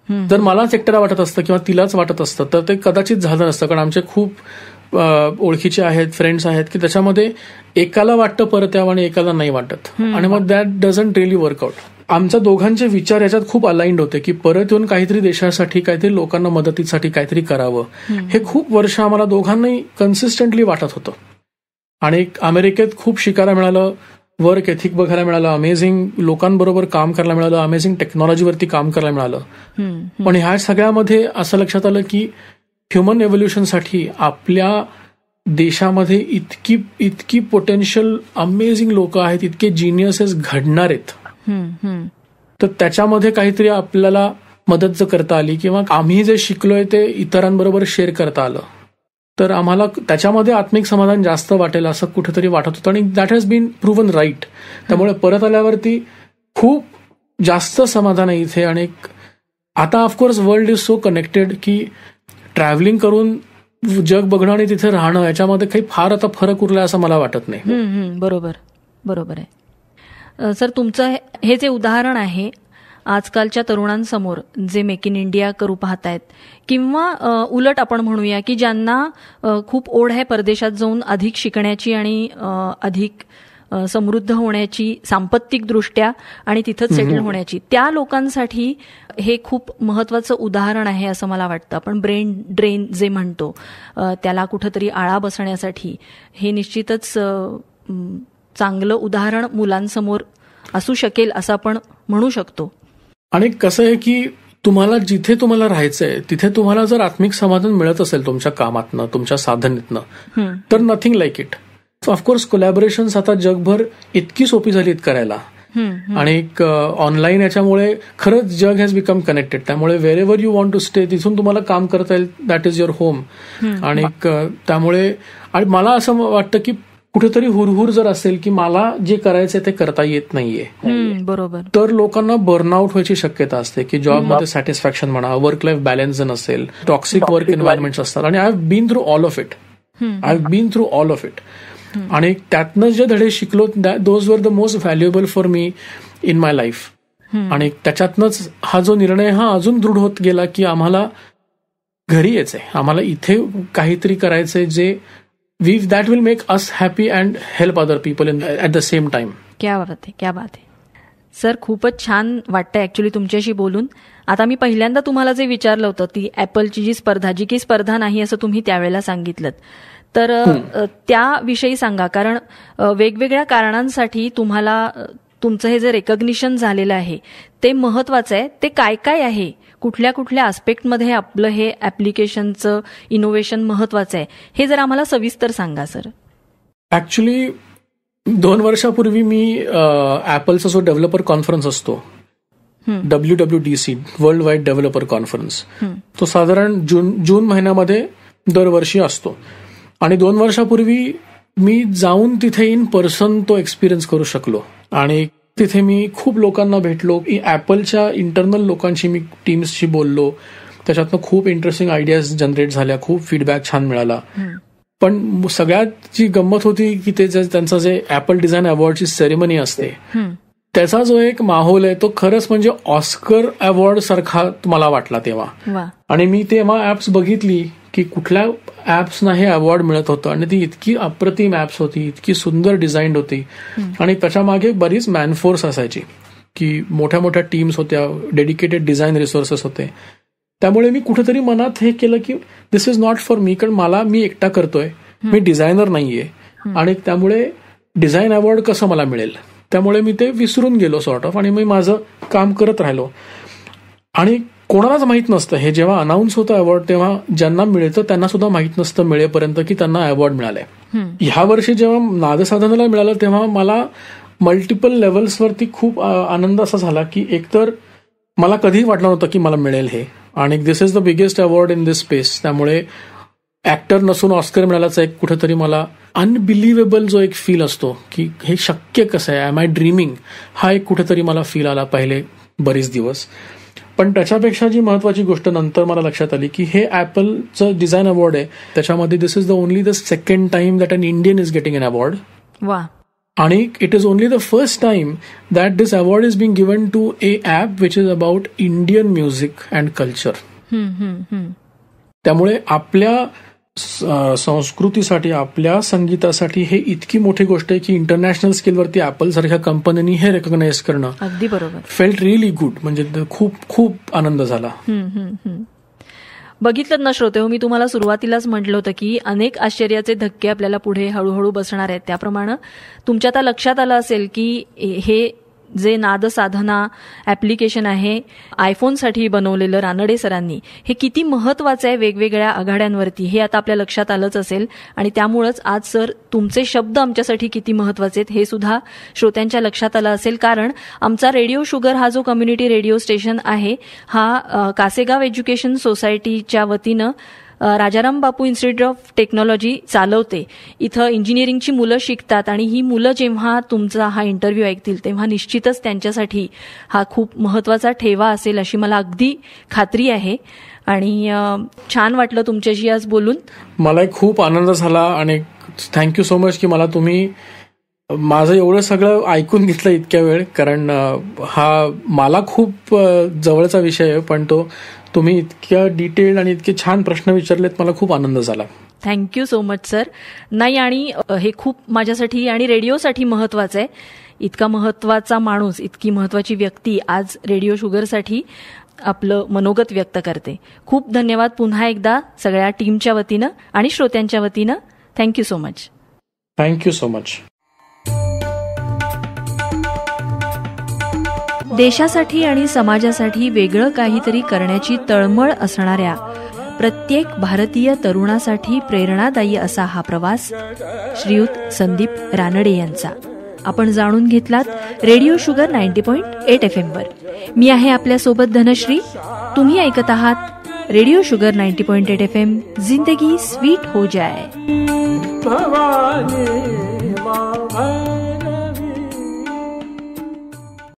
जर मलाच एकट्याला वाटत असतं किंवा तिलाच वाटत असतं तर ते कदाचित झालं नसतं, कारण आमचे खूप ओळखीचे आहेत, फ्रेंड्स आहेत की त्याच्यामध्ये एकाला वाटतं परत यावं आणि एकाला नाही वाटत, आणि मग दॅट डझंट रिअली वर्कआउट. आमच्या दोघांचे विचार याच्यात खूप अलाइंड होते की परत येऊन काहीतरी देशासाठी, काहीतरी लोकांना मदतीसाठी काहीतरी करावं. हे खूप वर्ष आम्हाला दोघांनाही कन्सिस्टंटली वाटत होतं. आणि अमेरिकेत खूप शिकायला मिळालं, वर्क एथिक बघायला मिळालं, अमेझिंग लोकांबरोबर काम करायला मिळालं, अमेझिंग टेक्नॉलॉजीवरती काम करायला मिळालं. पण ह्या सगळ्यामध्ये असं लक्षात आलं की ह्युमन एव्होल्युशनसाठी आपल्या देशामध्ये इतकी पोटेन्शियल अमेझिंग लोक आहेत, इतके जिनियसेस घडणार आहेत, तर त्याच्यामध्ये काहीतरी आपल्याला मदत जर करता आली किंवा आम्ही जे शिकलोय ते इतरांबरोबर शेअर करता आलं तर आम्हाला त्याच्यामध्ये आत्मिक समाधान जास्त वाटेल असं कुठेतरी वाटत होतं. आणि that has been proven right. त्यामुळे परत आल्यावरती खूप जास्त समाधान आहे इथे. आणि आता of course world is so connected की ट्रॅव्हलिंग करून जग बघणं आणि तिथे राहणं याच्यामध्ये काही फार आता फरक उरलाय असं मला वाटत नाही. बरोबर आहे. सर, तुमचं हे जे उदाहरण आहे आजकालच्या तरुणांसमोर जे मेक इन इंडिया करू पाहतायत किंवा उलट आपण म्हणूया की ज्यांना खूप ओढ आहे परदेशात जाऊन अधिक शिकण्याची आणि अधिक समृद्ध होण्याची सांपत्तिक दृष्ट्या आणि तिथंच सेटल होण्याची, त्या लोकांसाठी हे खूप महत्वाचं उदाहरण आहे असं मला वाटतं. आपण ब्रेन ड्रेन जे म्हणतो त्याला कुठंतरी आळा बसण्यासाठी हे निश्चितच चांगलं उदाहरण मुलांसमोर असू शकेल असं आपण म्हणू शकतो. आणि कसं आहे की तुम्हाला जिथे तुम्हाला राहायचंय तिथे तुम्हाला जर आत्मिक समाधान मिळत असेल तुमच्या कामातनं, तुमच्या साधनेतनं, तर nothing like it. Of course collaborations आता जगभर इतकी सोपी झाली आहेत करायला. आणि ऑनलाईन याच्यामुळे खरंच जग हॅज बिकम कनेक्टेड. त्यामुळे wherever you want to stay तिथून तुम्हाला काम करता येईल. That is your home. आणि त्यामुळे मला असं वाटतं की कुठेतरी हुरहुर जर असेल की मला जे करायचंय ते करता येत नाहीये, बरोबर, तर लोकांना बर्नआउट व्हायची शक्यता असते की जॉबमध्ये सॅटिस्फॅक्शन म्हणा, वर्क लाईफ बॅलन्स नसेल, टॉक्सिक वर्क एन्व्हायरमेंट्स असतात. आणि I have been through all of it. आणि त्यातनं जे धडे शिकलो those were the most valuable for me in my life. आणि त्याच्यातनंच हा जो निर्णय हा अजून दृढ होत गेला की आम्हाला घरी यायचंय, आम्हाला इथे काहीतरी करायचंय जे that will make us happy and help other people in at the same time. क्या बात आहे, क्या बात आहे सर. खूपच छान वाटतंय ऍक्च्युली तुमच्याशी बोलून. आता मी पहिल्यांदा तुम्हाला जे विचारलं होतं ती ऍपलची जी काही स्पर्धा नाही असं तुम्ही त्यावेळेला सांगितलं, तर त्याविषयी सांगा. कारण वेगवेगळ्या कारणांसाठी तुम्हाला तुमचं हे जे रेकग्निशन झालेलं आहे ते महत्वाचं आहे. ते काय काय आहे, कुठल्या कुठल्या आस्पेक्टमध्ये आपलं हे ऍप्लिकेशनचं इनोव्हेशन महत्वाचं आहे, हे जर आम्हाला सविस्तर सांगा सर. ऍक्च्युली 2 वर्षापूर्वी मी ऍपलचा जो डेव्हलपर कॉन्फरन्स असतो WWDC, world wide developer conference, तो साधारण जून महिन्यामध्ये दरवर्षी असतो. आणि 2 वर्षापूर्वी मी जाऊन तिथे इन पर्सन तो एक्सपिरियन्स करू शकलो. आणि तिथे मी खूप लोकांना भेटलो. ऍपलच्या इंटरनल लोकांशी मी टीम्सशी बोललो. त्याच्यातनं खूप इंटरेस्टिंग आयडियाज जनरेट झाल्या, खूप फीडबॅक छान मिळाला. पण सगळ्यात जी गंमत होती की ते त्यांचं जे ऍपल डिझाईन अवॉर्डची सेरेमनी असते त्याचा जो एक माहोल आहे तो खरंच म्हणजे ऑस्कर अवॉर्ड सारखा मला वाटला तेव्हा. आणि मी तेव्हा ऍप्स बघितली की कुठल्या ऍप्सना हे अवॉर्ड मिळत होतं आणि ती इतकी अप्रतिम ऍप्स होती, इतकी सुंदर डिझाईन होती. आणि त्याच्यामागे बरीच मॅनफोर्स असायची की मोठ्या मोठ्या टीम्स होत्या, डेडिकेटेड डिझाईन रिसोर्सेस होते. त्यामुळे मी कुठेतरी मनात हे केलं की दिस इज नॉट फॉर मी, कारण मी एकटा करतोय, मी डिझायनर नाहीये आणि त्यामुळे डिझाईन अवॉर्ड कसं मला मिळेल. त्यामुळे मी ते विसरून गेलो सॉर्ट ऑफ, आणि मी माझं काम करत राहिलो. आणि कोणालाच माहित नसतं हे, जेव्हा अनाऊन्स होतं अवॉर्ड तेव्हा ज्यांना मिळतं त्यांना सुद्धा माहित नसतं मिळेपर्यंत की त्यांना अवॉर्ड मिळालाय. ह्या वर्षी जेव्हा नादसाधनाला मिळालं तेव्हा मला मल्टिपल लेवल्सवरती खूप आनंद असा झाला की एकतर मला कधीही वाटलं नव्हतं की मला मिळेल हे, आणि this is the biggest award in this space. त्यामुळे ऍक्टर नसून ऑस्कर मिळाल्याचा एक कुठेतरी मला अनबिलिव्हेबल जो एक फील असतो की हे शक्य कसं आहे, एम आय ड्रीमिंग, हा एक कुठेतरी मला फील आला पहिले बरेच दिवस. पण त्याच्यापेक्षा जी महत्वाची गोष्ट नंतर मला लक्षात आली की हे ऍपलचं डिझाईन अवॉर्ड आहे, त्याच्यामध्ये this is the only the second time that an Indian is getting an award. वा. आणि it is only the first time that this award is being given to a app which is about Indian music and culture. त्यामुळे आपल्या संस्कृतीसाठी, आपल्या संगीतासाठी हे इतकी मोठी गोष्ट आहे की इंटरनॅशनल स्केलवरती ऍपल सारख्या कंपन्यांनी हे रेकॉग्नाइज करणं अगदी बरोबर, फेल्ट रिअली गुड. म्हणजे खूप खूप आनंद झाला. बघितलं ना श्रोते हो, मी तुम्हाला सुरुवातीलाच म्हटलं होतं की अनेक आश्चर्याचे धक्के आपल्याला पुढे हळूहळू बसणार आहेत. त्याप्रमाणे तुमच्या आता लक्षात आलं असेल की हे जे नादसाधना ऍप्लिकेशन आहे आयफोनसाठी बनवलेलं रानडे सरांनी, हे किती महत्वाचं आहे वेगवेगळ्या आघाड्यांवरती, हे आता आपल्या लक्षात आलंच असेल. आणि त्यामुळेच आज सर तुमचे शब्द आमच्यासाठी किती महत्वाचे आहेत हे सुद्धा श्रोत्यांच्या लक्षात आलं असेल. कारण आमचा रेडिओ शुगर हा जो कम्युनिटी रेडिओ स्टेशन आहे हा कासेगाव एज्युकेशन सोसायटीच्या वतीनं Rajaram Bapu institute of technology चालवते. इथं इंजिनिअरिंगची मुलं शिकतात आणि ही मुलं जेव्हा तुमचा हा इंटरव्ह्यू ऐकतील तेव्हा निश्चितच त्यांच्यासाठी हा खूप महत्वाचा ठेवा असेल अशी मला अगदी खात्री आहे. आणि छान वाटलं तुमच्याशी आज बोलून. मलाही खूप आनंद झाला आणि थँक्यू सो मच की मला तुम्ही माझं एवढं सगळं ऐकून घेतलं इतक्या वेळ. कारण हा मला खूप जवळचा विषय आहे, पण तो तुम्ही इतक्या डिटेल्ड आणि इतके छान प्रश्न विचारलेत, मला खूप आनंद झाला. Thank you so much sir. नाही, आणि हे खूप माझ्यासाठी आणि रेडिओसाठी महत्वाचं आहे. इतका महत्वाचा माणूस, इतकी महत्वाची व्यक्ती आज रेडिओ शुगरसाठी आपलं मनोगत व्यक्त करते. खूप धन्यवाद पुन्हा एकदा सगळ्या टीमच्या वतीनं आणि श्रोत्यांच्या वतीनं. Thank you so much. Thank you so much. देशासाठी आणि समाजासाठी वेगळं काहीतरी करण्याची तळमळ असणाऱ्या प्रत्येक भारतीय तरुणासाठी प्रेरणादायी असा हा प्रवास श्रीयुत संदीप रानडे यांचा आपण जाणून घेतलात रेडिओ शुगर 90.8 FM वर. मी आहे आपल्यासोबत धनश्री. तुम्ही ऐकत आहात रेडिओ शुगर 90.8 FM. जिंदगी स्वीट हो जाए.